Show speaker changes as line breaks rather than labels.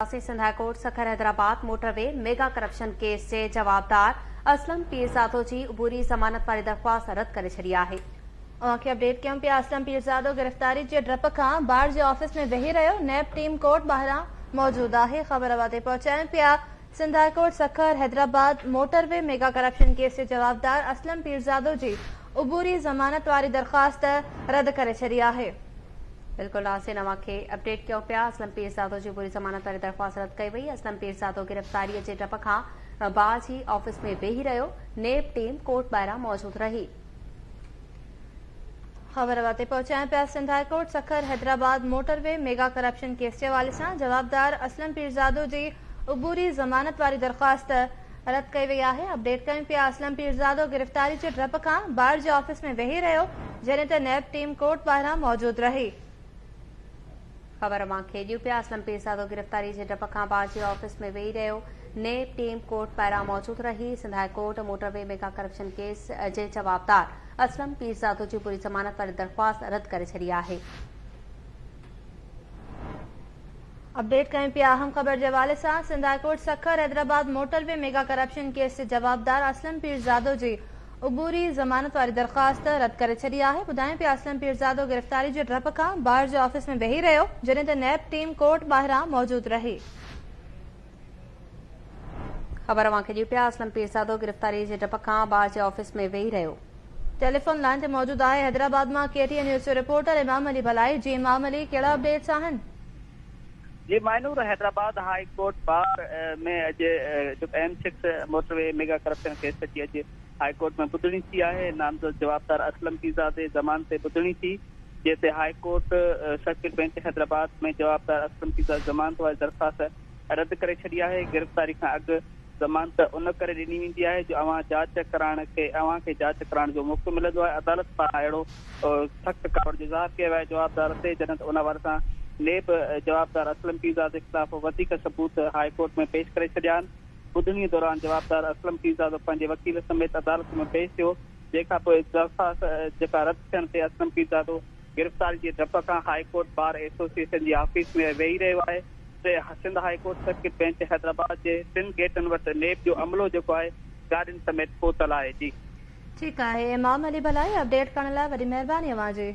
Sindh high court Sukkur Hyderabad motorway mega corruption case जे जवाबदार असलम पीरज़ादो जी अबूरी ज़मानत वारी दरख़्वास्त रद्द करे छॾी आहे। अपडेट कयूं पिया। असलम पीरज़ादो गिरफ़्तारी जे डप खां बार जे ऑफिस में वेही रहियो। नैब टीम कोर्ट ॿाहिरां मौजूद आहे। ख़बर वाते पहुचायूं पिया। Sindh high court Sukkur Hyderabad motorway mega corruption case जे जवाबदार असलम पीरज़ादो जी अबूरी ज़मानत वारी दरख़्वास्त रद्द करे छॾी आहे। बिल्कुल नाज़रीन अवांखे अपडेट कयूं पिया। असलम पीरज़ादो जी अबूरी ज़मानत वारी दरख़्वास्त रद्द कई वई। असलम पीरज़ादो गिरफ़्तारी जे डप खां बार जी ऑफिस में वेही रहियो। नेब टीम कोर्ट ॿाहिरां मौजूद रही। ख़बर वाते पहुचायूं पिया। Sindh high court Sukkur Hyderabad motorway mega corruption case जे हवाले सां जवाबदार असलम पीरज़ादो जी अबूरी ज़मानत वारी दरख़्वास्त रद्द कई वई आहे। अपडेट कयूं पिया। असलम पीरज़ादो गिरफ़्तारी जे डप खां बार जे ऑफिस में वेही रहियो, जॾहिं त नैब टीम कोर्ट ॿाहिरां मौजूद रही। ख़बर अवांखे ॾियूं पिया। असलम पीरज़ादो गिरफ़्तारी जे डप खां बार जे ऑफिस में वेही रहियो। नेब टीम कोर्ट ॿाहिरां मौजूद रही। Sindh high court motorway mega corruption case जे जवाबदार असलम पीरज़ादो जी पूरी ज़मानत वारी दरख़्वास्त रद्द करे छॾी आहे। अपडेट कयूं पिया। अहम ख़बर जे हवाले सां Sindh high court Sukkur Hyderabad motorway mega corruption case जे जवाबदार असलम पीरज़ादो जी अबूरी ज़मानत वारी दरख़्वास्त रद्द करे छॾी आहे। ॿुधायूं पिया। असलम पीरज़ादो गिरफ़्तारी जे डप खां बार जे ऑफिस में वेही रहियो, जॾहिं त नैब टीम कोर्ट ॿाहिरां मौजूद रही। ख़बर अवांखे ॾियूं पिया। असलम पीरज़ादो गिरफ़्तारी जे डप खां बार जे ऑफिस में वेही रहियो। टेलीफोन लाइन ते मौजूद आहे हैदराबाद मां KTN न्यूज़ जो रिपोर्टर इमाम अली भलाई। जी इमाम अली, कहिड़ा अपडेट्स आहिनि?
जी Mainoor, Hyderabad high court bar में अॼु M6 motorway mega corruption case जी अॼु हाई कोर्ट में ॿुधणी थी आहे। नामज़द जवाबदार असलम पीरज़ादे ज़मान ते ॿुधणी थी, जंहिं ते high court circuit bench Hyderabad में जवाबदार असलम पीरज़ादे ज़मानत वारी दरख़्वास्त रद्द करे छॾी आहे। गिरफ़्तारी खां अॻु ज़मानत उन करे ॾिनी वेंदी आहे जो अव्हांखे जांच कराइण जो मौक़ो मिलंदो आहे। अदालत पारां अहिड़ो सख़्तु कावड़ जो इज़हार कयो आहे जवाबदार ते, जॾहिं त उन वार सां नेब जवाबदार असलम पीरज़ादे ख़िलाफ़ वधीक सबूत हाई कोर्ट में पेश करे छॾिया आहिनि। ॿुधणीअ दौरान जवाबदार असलम पीरज़ादो पंहिंजे वकील समेत अदालत में पेश थियो, जंहिंखां पोइ दरख़्वास्त जेका रद्द थियण ते असलम पीरज़ादो गिरफ़्तारी जे डप खां हाई कोर्ट बार एसोसिएशन जी ऑफिस में वेही रहियो आहे। Sindh high court circuit bench Hyderabad जे 3 गेटनि वटि नेब जो अमलो जेको आहे गाॾियुनि समेत पहुतल आहे। जी
ठीकु आहे। इमाम अली भलाई, अपडेट करण लाइ वॾी महिरबानी अव्हांजी।